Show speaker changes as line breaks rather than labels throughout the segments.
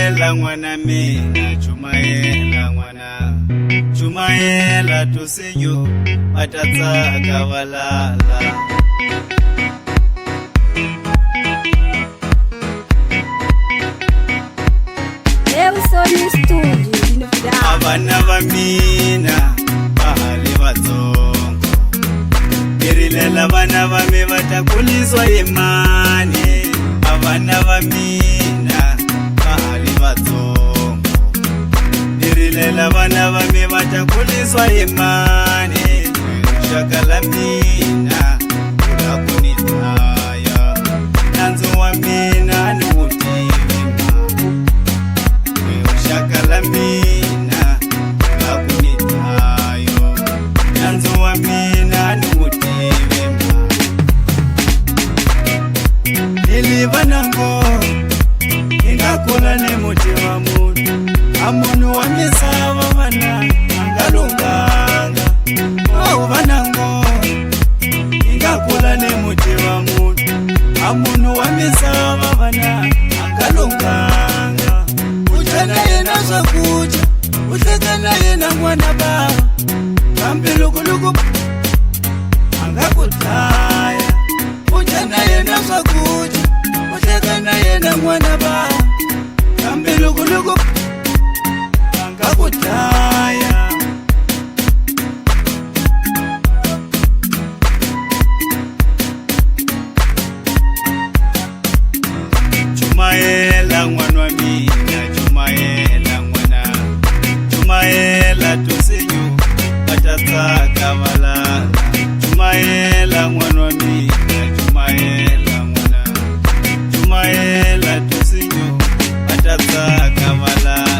Chumayela mwana mina, chumayela mwana, chumayela tusiyo watatsaka walala. Abana bamina bahali batsongo, irilela bana bame batakulizwa yemane. Abana bamina bahali batsongo, irilela bana bame batakulizwa yemane. Shakala mina ulakunitaya, nanzo wa mina ni shakala mina lakunitayo, nanzo wa mina ni mutivema. Niliva nango ingakula ni muti wa mutu, amunu wa misava vana angalunganga. Vanango ingakula ni muti wa mutu, amunu wa misava vana angalunganga. Uchana yena zakuja, utekana yena mwana baba, kambi lukuluku angakutaya. Uchana yena zakuja, utekana yena mwana baba, kambi lukuluku angakutaya. Chumayela mwana wa mina, chumayela mwana, chumayela tusiyo watatsaka walala. Chumayela mwana wa mina, chumayela mwana, chumayela tusiyo watatsaka walala.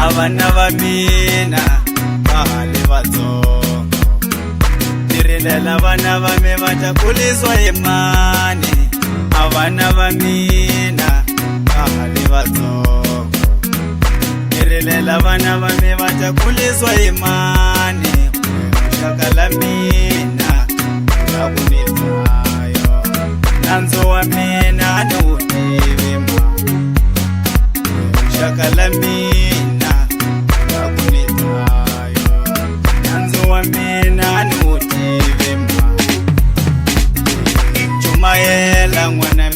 Abana bamina bahali batsongo, irilela bana bame batakulizwa yemane. Abana bamina bahali batsongo, irilela bana bame batakulizwa yemane. Shakala mina lakunitayo, nanzo wa mina ni mutivema. Shakala mina lakunitayo, nanzo wa mina ni mutivema. Chumayela mwana